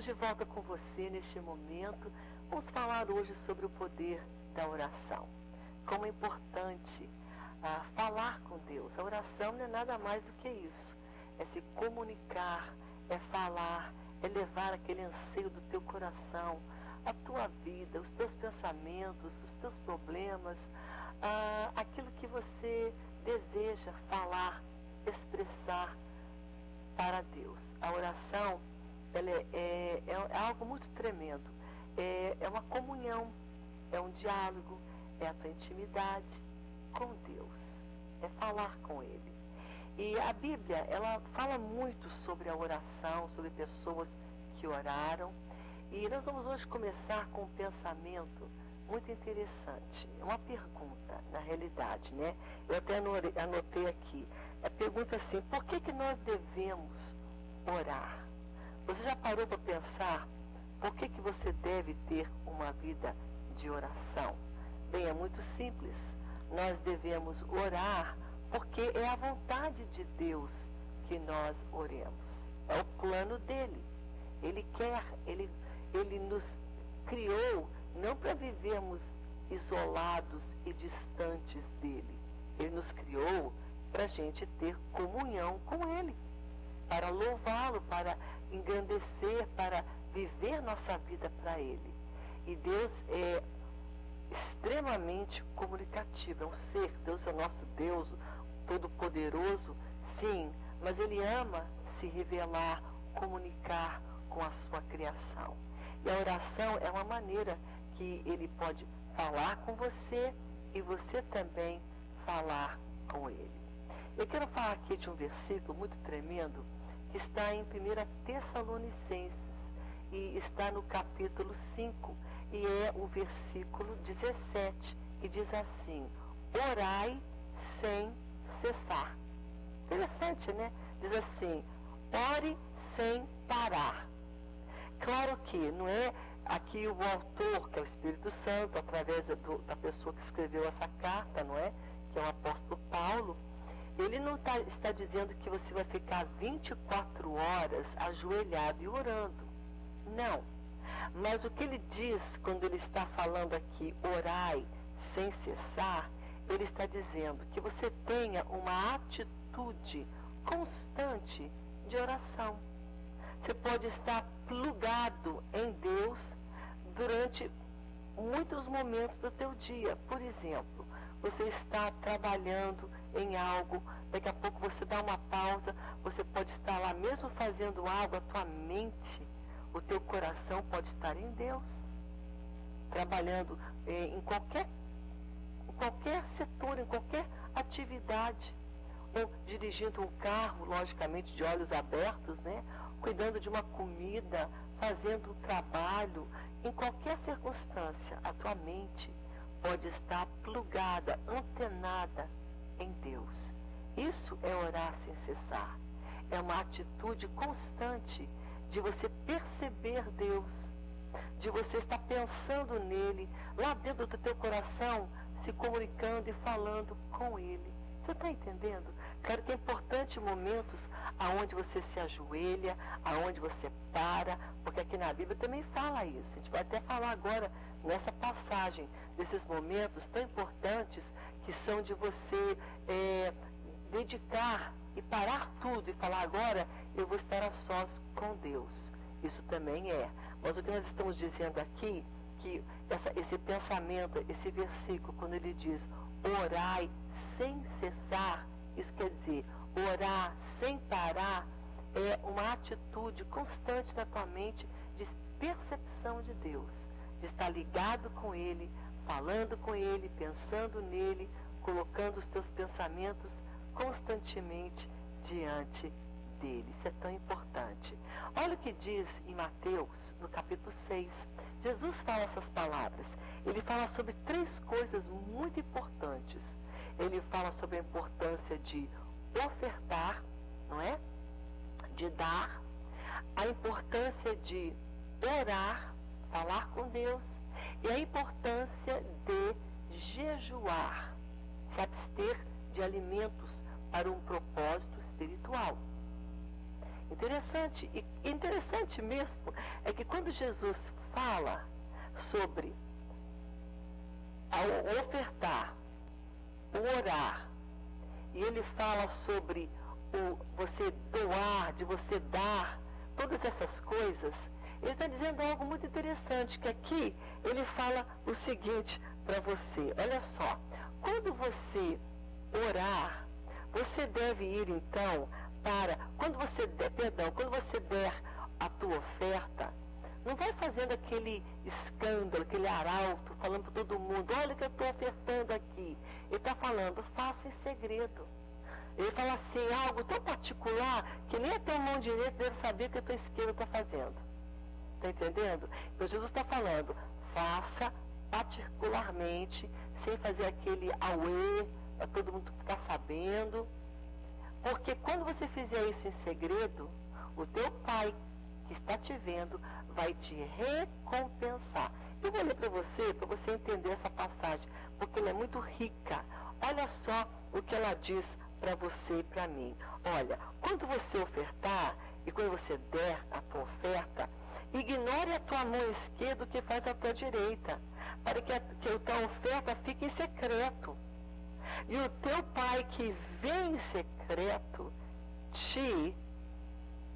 de volta com você neste momento. Vamos falar hoje sobre o poder da oração. Como é importante falar com Deus. A oração não é nada mais do que isso. É se comunicar, é falar, é levar aquele anseio do teu coração, a tua vida, os teus pensamentos, os teus problemas, aquilo que você deseja falar, expressar para Deus. A oração ela é algo muito tremendo. É uma comunhão, é um diálogo, é a tua intimidade com Deus, é falar com Ele. E a Bíblia, ela fala muito sobre a oração, sobre pessoas que oraram. E nós vamos hoje começar com um pensamento muito interessante. É uma pergunta, na realidade, né? Eu até anotei aqui. A pergunta é assim: por que nós devemos orar? Você já parou para pensar por que você deve ter uma vida de oração? Bem, é muito simples. Nós devemos orar porque é a vontade de Deus que nós oremos. É o plano dele. Ele quer, ele nos criou não para vivermos isolados e distantes dele. Ele nos criou para a gente ter comunhão com ele, para louvá-lo, para engrandecer, para viver nossa vida para ele. E Deus é extremamente comunicativo, é um ser. Deus é o nosso Deus todo-poderoso, sim, mas ele ama se revelar, comunicar com a sua criação. E a oração é uma maneira que ele pode falar com você e você também falar com ele. Eu quero falar aqui de um versículo muito tremendo que está em 1 Tessalonicenses e está no capítulo 5 e é o versículo 17 que diz assim: orai sem cessar. Interessante, né? Diz assim: ore sem parar. Claro que não é aqui o autor, que é o Espírito Santo, através da pessoa que escreveu essa carta, não é? Que é o apóstolo Paulo. Ele não está dizendo que você vai ficar 24 horas ajoelhado e orando. Não. Mas o que ele diz quando ele está falando aqui, orai sem cessar, ele está dizendo que você tenha uma atitude constante de oração. Você pode estar plugado em Deus durante muitos momentos do teu dia. Por exemplo, você está trabalhando em algo, daqui a pouco você dá uma pausa, você pode estar lá mesmo fazendo algo, a tua mente, o teu coração pode estar em Deus, trabalhando em qualquer setor, em qualquer atividade, ou dirigindo um carro, logicamente de olhos abertos, né? Cuidando de uma comida, fazendo um trabalho, em qualquer circunstância, a tua mente pode estar plugada, antenada em Deus. Isso é orar sem cessar. É uma atitude constante de você perceber Deus, de você estar pensando nele, lá dentro do teu coração, se comunicando e falando com ele. Você está entendendo? Claro que é importante momentos aonde você se ajoelha, aonde você para, porque aqui na Bíblia também fala isso. A gente vai até falar agora nessa passagem desses momentos tão importantes que são de você dedicar e parar tudo e falar: agora eu vou estar a sós com Deus. Isso também é. Mas o que nós estamos dizendo aqui, que esse pensamento, esse versículo, quando ele diz orai sem cessar, isso quer dizer, orar sem parar é uma atitude constante na tua mente de percepção de Deus, de estar ligado com ele, falando com ele, pensando nele, colocando os teus pensamentos constantemente diante dele. Isso é tão importante. Olha o que diz em Mateus, no capítulo 6. Jesus fala essas palavras. Ele fala sobre 3 coisas muito importantes. Ele fala sobre a importância de ofertar, não é? De dar, a importância de orar, falar com Deus, e a importância de jejuar, se abster de alimentos para um propósito espiritual. Interessante. E interessante mesmo é que quando Jesus fala sobre ao ofertar, o orar, e ele fala sobre o você doar, de você dar, todas essas coisas, ele está dizendo algo muito interessante, que aqui ele fala o seguinte para você, olha só, quando você orar, você deve ir então quando você der a tua oferta, não vai fazendo aquele escândalo, aquele arauto, falando para todo mundo, olha que eu estou ofertando aqui. Ele está falando, faça em segredo. Ele fala assim, algo tão particular, que nem a tua mão direita deve saber o que a tua esquerda está fazendo. Está entendendo? Então Jesus está falando, faça particularmente, sem fazer aquele auê, para todo mundo ficar sabendo. Porque quando você fizer isso em segredo, o teu pai que está te vendo vai te recompensar. Eu vou ler para você entender essa passagem, porque ela é muito rica. Olha só o que ela diz para você e para mim. Olha, quando você ofertar e quando você der a tua oferta, ignore a tua mão esquerda o que faz a tua direita, para que a tua oferta fique em secreto. E o teu pai que vem em secreto te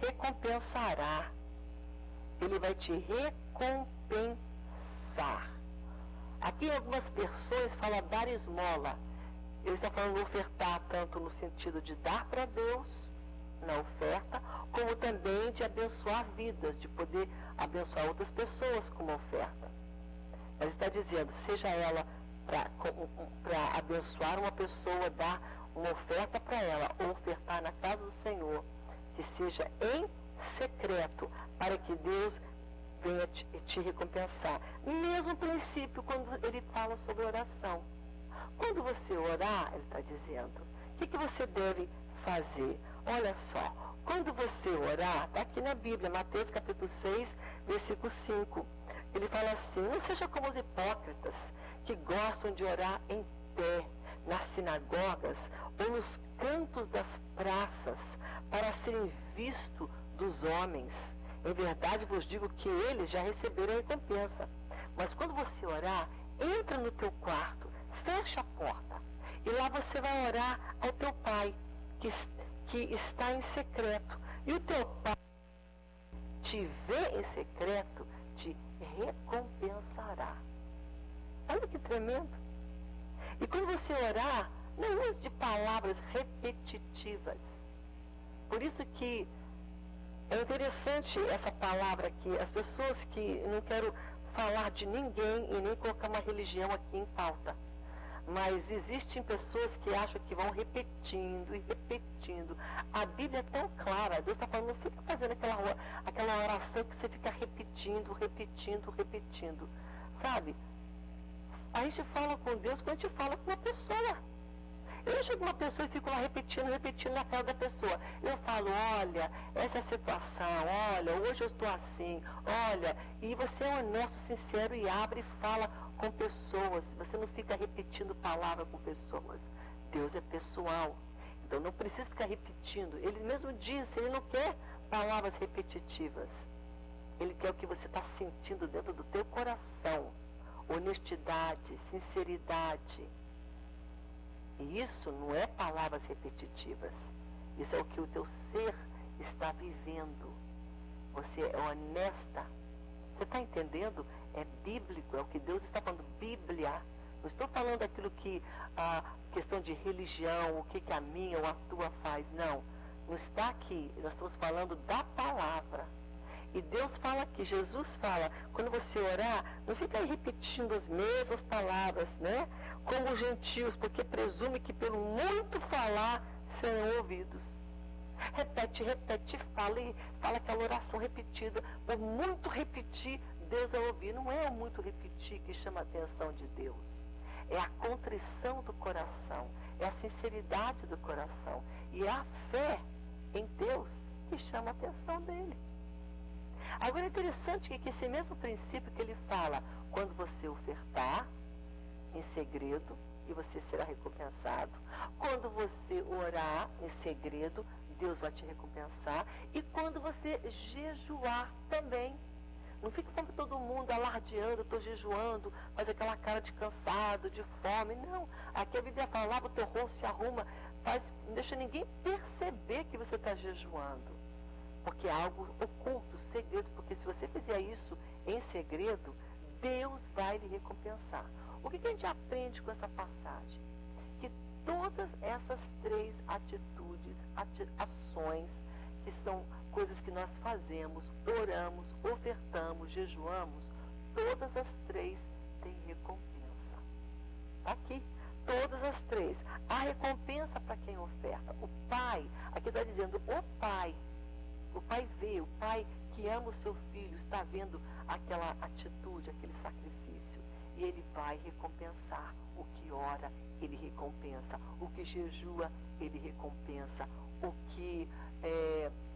recompensará. Ele vai te recompensar. Aqui algumas pessoas falam dar esmola. Ele está falando ofertar tanto no sentido de dar para Deus na oferta, como também de abençoar vidas, de poder abençoar outras pessoas com uma oferta. Mas está dizendo, seja ela para abençoar uma pessoa, dar uma oferta para ela, ou ofertar na casa do Senhor, que seja em secreto, para que Deus venha te recompensar. Mesmo princípio, quando ele fala sobre oração. Quando você orar, ele está dizendo, o que você deve fazer? Olha só, quando você orar, está aqui na Bíblia, Mateus capítulo 6, versículo 5. Ele fala assim, não seja como os hipócritas, que gostam de orar em pé, nas sinagogas ou nos cantos das praças, para serem vistos dos homens. Em verdade vos digo que eles já receberam a recompensa. Mas quando você orar, entra no teu quarto, fecha a porta, e lá você vai orar ao teu pai, que está em secreto. E o teu pai te vê em secreto, te recompensará. Olha que tremendo. E quando você orar, não use de palavras repetitivas. Por isso que é interessante essa palavra aqui. As pessoas que não quero falar de ninguém e nem colocar uma religião aqui em pauta. Mas existem pessoas que acham que vão repetindo e repetindo. A Bíblia é tão clara. Deus está falando, não fica fazendo aquela oração que você fica repetindo, repetindo, repetindo. Sabe? A gente fala com Deus quando a gente fala com uma pessoa. Eu chego uma pessoa e fico lá repetindo na cara da pessoa. Eu falo, olha, essa é a situação, olha, hoje eu estou assim, olha. E você é honesto, sincero e abre e fala com pessoas. Você não fica repetindo palavra com pessoas. Deus é pessoal. Então não precisa ficar repetindo. Ele mesmo diz, ele não quer palavras repetitivas. Ele quer o que você está sentindo dentro do teu coração. Honestidade, sinceridade. E isso não é palavras repetitivas. Isso é o que o teu ser está vivendo. Você é honesta. Você está entendendo? É bíblico, é o que Deus está falando. Bíblia. Não estou falando aquilo que a questão de religião, o que a minha ou a tua faz. Não. Não está aqui. Nós estamos falando da palavra. E Deus fala aqui, Jesus fala, quando você orar, não fica aí repetindo as mesmas palavras, né? Como os gentios, porque presume que pelo muito falar serão ouvidos. Repete, fala aquela oração repetida. Por muito repetir, Deus vai ouvir. Não é o muito repetir que chama a atenção de Deus. É a contrição do coração, é a sinceridade do coração. E é a fé em Deus que chama a atenção dele. Agora é interessante que esse mesmo princípio que ele fala, quando você ofertar em segredo, e você será recompensado. Quando você orar em segredo, Deus vai te recompensar. E quando você jejuar também. Não fica como todo mundo alardeando, estou jejuando, faz aquela cara de cansado, de fome. Não. Aqui a Bíblia fala, lava o teu rosto, se arruma, não deixa ninguém perceber que você está jejuando. Porque é algo oculto, segredo. Porque se você fizer isso em segredo, Deus vai lhe recompensar. O que a gente aprende com essa passagem? Que todas essas 3 atitudes, ações, que são coisas que nós fazemos, oramos, ofertamos, jejuamos, todas as 3 têm recompensa. Tá aqui, todas as 3. A recompensa para quem oferta. O Pai, aqui está dizendo, o Pai vê, o Pai que ama o seu filho, está vendo aquela atitude, aquele sacrifício, e Ele vai recompensar. O que ora, Ele recompensa. O que jejua, Ele recompensa. O que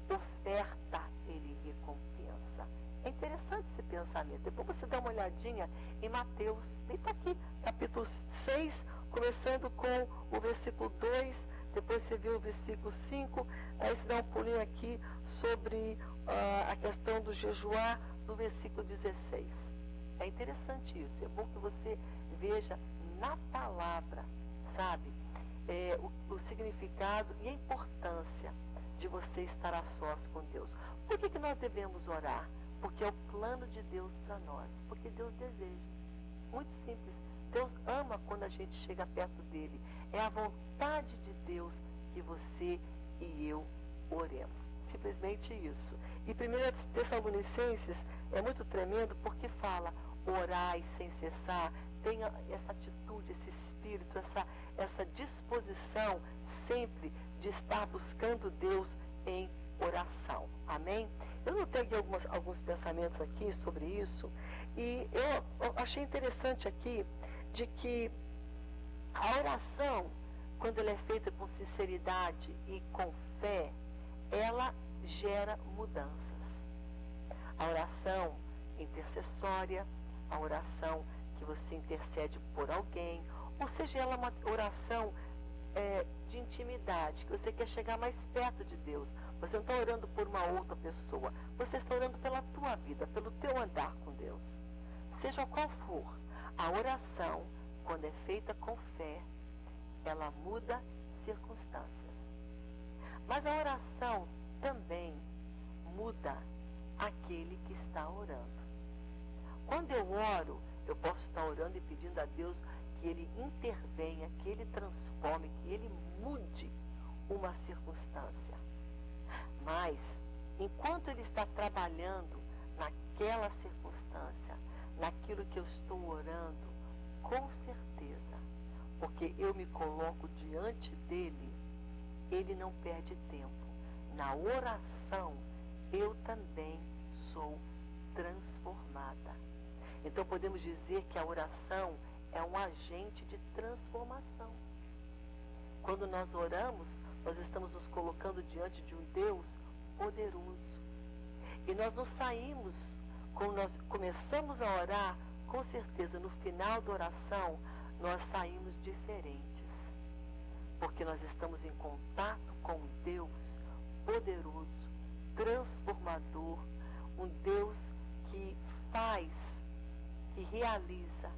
oferta, Ele recompensa. É interessante esse pensamento. Depois você dá uma olhadinha em Mateus, ele está aqui, capítulo 6, começando com o versículo 2, depois você vê o versículo 5, aí você dá um pulinho aqui sobre a questão do jejuar, no versículo 16. É interessante isso, é bom que você veja na palavra, sabe, o significado e a importância de você estar a sós com Deus. Por que nós devemos orar? Porque é o plano de Deus para nós, porque Deus deseja. Muito simples. Deus ama quando a gente chega perto dele. É a vontade de Deus que você e eu oremos. Simplesmente isso. E 1 Tessalonicenses é muito tremendo porque fala, orai sem cessar, tenha essa atitude, esse espírito, essa disposição sempre de estar buscando Deus em oração. Amém? Eu notei aqui alguns pensamentos aqui sobre isso, e eu achei interessante aqui de que a oração, quando ela é feita com sinceridade e com fé, ela gera mudanças. A oração intercessória, a oração que você intercede por alguém, ou seja, ela é uma oração de intimidade, que você quer chegar mais perto de Deus. Você não está orando por uma outra pessoa, você está orando pela tua vida, pelo teu andar com Deus. Seja qual for, a oração, quando é feita com fé, ela muda circunstâncias. Mas a oração também muda aquele que está orando. Quando eu oro, eu posso estar orando e pedindo a Deus que Ele intervenha, que Ele transforme, que Ele mude uma circunstância. Mas, enquanto Ele está trabalhando naquela circunstância, naquilo que eu estou orando, com certeza, porque eu me coloco diante dEle, Ele não perde tempo. Na oração, eu também sou transformada. Então, podemos dizer que a oração é um agente de transformação. Quando nós oramos, nós estamos nos colocando diante de um Deus poderoso. E nós não saímos, quando nós começamos a orar, com certeza no final da oração, nós saímos diferentes. Porque nós estamos em contato com um Deus poderoso, transformador, um Deus que faz, que realiza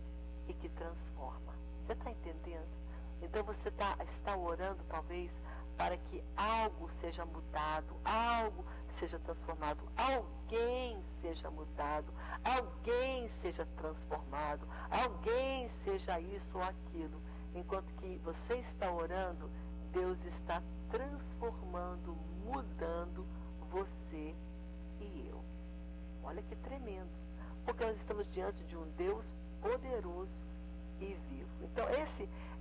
e que transforma. Você está entendendo? Então você está orando talvez para que algo seja mudado, algo seja transformado, alguém seja mudado, alguém seja transformado, alguém seja isso ou aquilo. Enquanto que você está orando, Deus está transformando, mudando você e eu. Olha que tremendo. Porque nós estamos diante de um Deus poderoso e vivo. Então,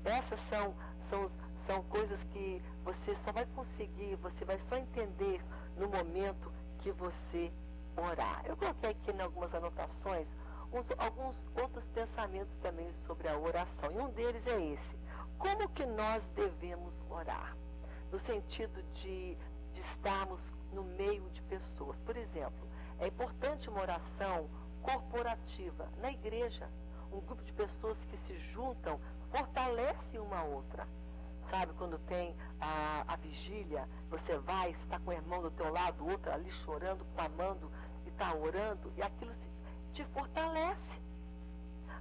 essas são coisas que você só vai conseguir, você vai só entender no momento que você orar. Eu coloquei aqui em algumas anotações alguns outros pensamentos também sobre a oração. E um deles é esse. Como que nós devemos orar? No sentido de estarmos no meio de pessoas. Por exemplo, é importante uma oração corporativa na igreja. Um grupo de pessoas que se juntam, fortalece uma outra. Sabe, quando tem a vigília, você vai, está com o irmão do teu lado, o outro ali chorando, clamando, e está orando, e aquilo te fortalece.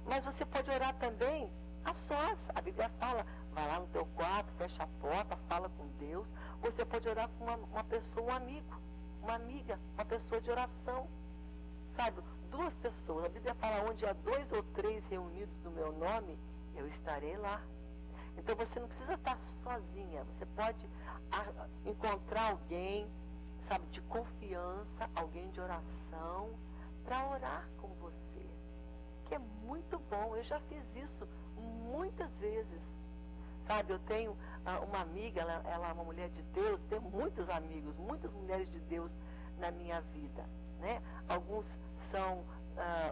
Mas você pode orar também a sós. A Bíblia fala, vai lá no teu quarto, fecha a porta, fala com Deus. Você pode orar com uma pessoa, um amigo, uma amiga, uma pessoa de oração. Sabe, duas pessoas. A Bíblia fala, onde há 2 ou 3 reunidos no meu nome, eu estarei lá. Então você não precisa estar sozinha. Você pode encontrar alguém, sabe, de confiança, alguém de oração, para orar com você. Que é muito bom. Eu já fiz isso muitas vezes. Sabe, eu tenho uma amiga, ela é uma mulher de Deus, tenho muitos amigos, muitas mulheres de Deus na minha vida, né? Alguns são,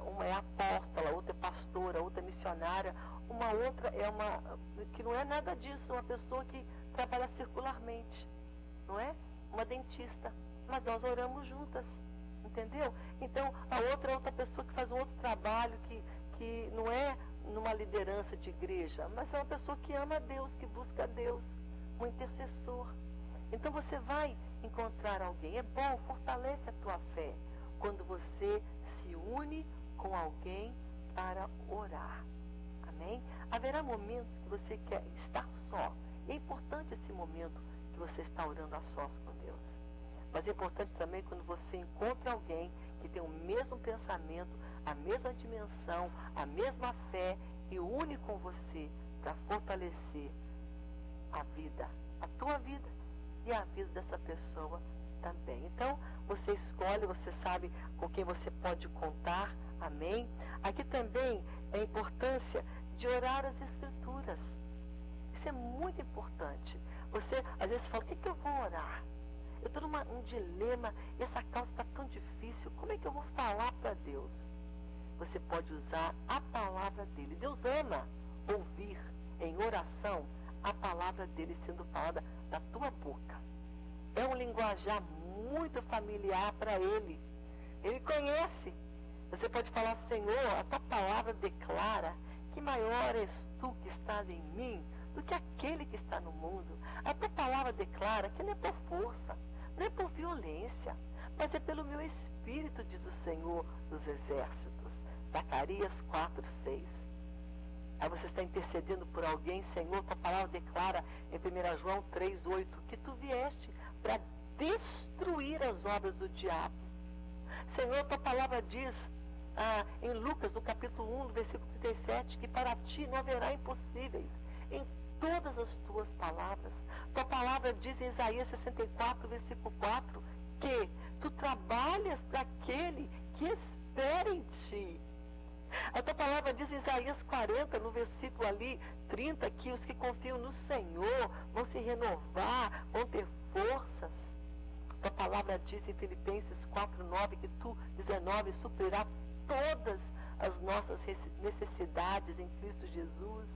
uma é apóstola, outra é pastora, outra é missionária, uma outra é que não é nada disso, uma pessoa que trabalha circularmente, não é? Uma dentista, mas nós oramos juntas, entendeu? Então, a outra é outra pessoa que faz um outro trabalho que não é numa liderança de igreja, mas é uma pessoa que ama a Deus, que busca a Deus, um intercessor. Então você vai encontrar alguém. É bom, fortalece a tua fé quando você se une com alguém para orar. Amém? Haverá momentos que você quer estar só. E é importante esse momento que você está orando a sós com Deus. Mas é importante também quando você encontra alguém que tem o mesmo pensamento, a mesma dimensão, a mesma fé e une com você para fortalecer a vida, a tua vida e a vida dessa pessoa também. Então, você escolhe, você sabe com quem você pode contar, amém? Aqui também é a importância de orar as Escrituras. Isso é muito importante. Você, às vezes, fala, o que eu vou orar? Eu estou num dilema, e essa causa está tão difícil, como é que eu vou falar para Deus? Você pode usar a palavra dele. Deus ama ouvir em oração a palavra dele sendo falada da tua boca. É um linguajar muito familiar para ele. Ele conhece. Você pode falar, Senhor, a tua palavra declara que maior és tu que estás em mim do que aquele que está no mundo. A tua palavra declara que não é por força, não é por violência, mas é pelo meu Espírito, diz o Senhor dos Exércitos. Zacarias 4:6. Aí você está intercedendo por alguém, Senhor, tua palavra declara em 1 João 3:8 que tu vieste para destruir as obras do diabo. Senhor, tua palavra diz em Lucas, no capítulo 1, no versículo 37, que para ti não haverá impossíveis em todas as tuas palavras. Tua palavra diz em Isaías 64, versículo 4, que tu trabalhas para aquele que espera em ti. A tua palavra diz em Isaías 40, no versículo ali 30, que os que confiam no Senhor vão se renovar, vão ter forças. A tua palavra diz em Filipenses 4:9 que tu, 19, suprirá todas as nossas necessidades em Cristo Jesus.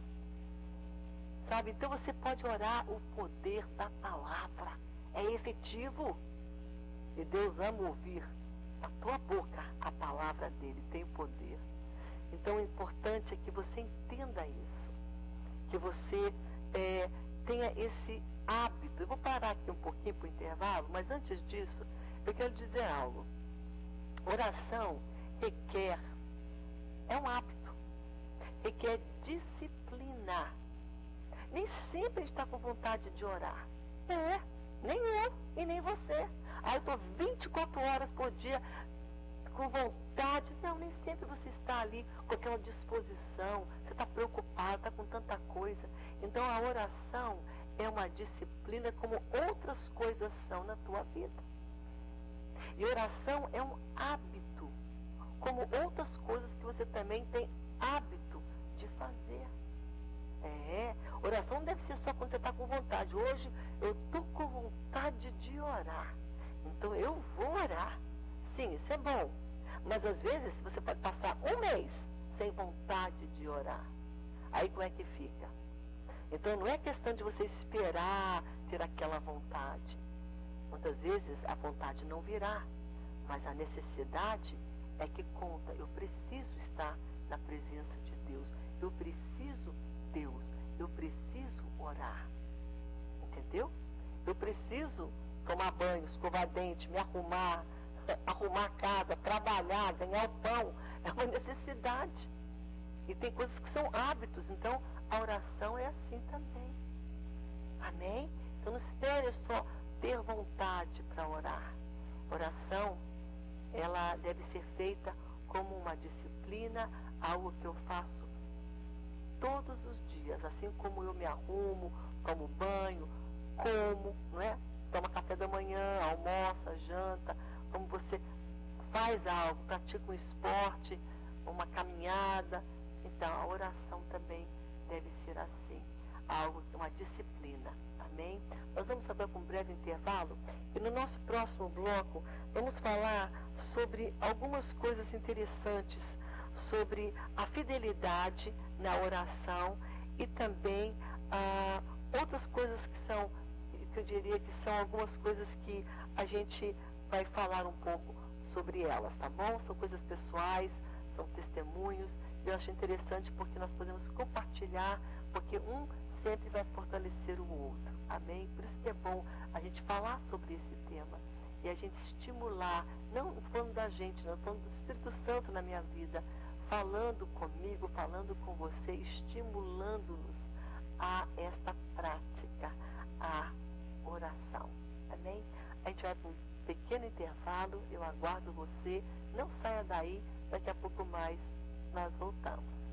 Sabe? Então você pode orar o poder da palavra. É efetivo. E Deus ama ouvir da tua boca a palavra dele, tem o poder. Então o importante é que você entenda isso. Que você tenha esse hábito. Eu vou parar aqui um pouquinho para o intervalo, mas antes disso, eu quero dizer algo. Oração requer, é um hábito, requer disciplina. Nem sempre a gente está com vontade de orar. Nem eu e nem você. Eu estou 24 horas por dia com vontade. Não, nem sempre você está ali com aquela disposição. Você está preocupado, está com tanta coisa. Então a oração é uma disciplina como outras coisas são na tua vida. E oração é um hábito, como outras coisas que você também tem hábito de fazer. Oração não deve ser só quando você está com vontade. Hoje eu estou com vontade de orar, então eu vou orar. Sim, isso é bom. Mas às vezes você pode passar um mês sem vontade de orar. Aí como é que fica? Então não é questão de você esperar ter aquela vontade. Muitas vezes a vontade não virá, mas a necessidade é que conta. Eu preciso estar na presença de Deus. Eu preciso Deus. Eu preciso orar. Entendeu? Eu preciso tomar banho, escovar dente, me arrumar, arrumar a casa, trabalhar, ganhar o pão. É uma necessidade. E tem coisas que são hábitos. Então, a oração é assim também. Amém? Então, não espere só ter vontade para orar. Oração, ela deve ser feita como uma disciplina, algo que eu faço todos os dias. Assim como eu me arrumo, tomo banho, como, não é? Toma café da manhã, almoça, janta, como você faz algo, pratica um esporte, uma caminhada. Então, a oração também deve ser assim, algo, uma disciplina. Amém? Nós vamos agora com um breve intervalo e no nosso próximo bloco vamos falar sobre algumas coisas interessantes sobre a fidelidade na oração e também outras coisas que eu diria que são algumas coisas que a gente vai falar um pouco sobre elas, tá bom? São coisas pessoais, são testemunhos, e eu acho interessante porque nós podemos compartilhar, porque um sempre vai fortalecer o outro, amém? Por isso que é bom a gente falar sobre esse tema e a gente estimular, não falando da gente, não falando do Espírito Santo na minha vida, falando comigo, falando com você, estimulando-nos a esta prática, a oração, amém? A gente vai para um pequeno intervalo, eu aguardo você, não saia daí, daqui a pouco mais nós voltamos.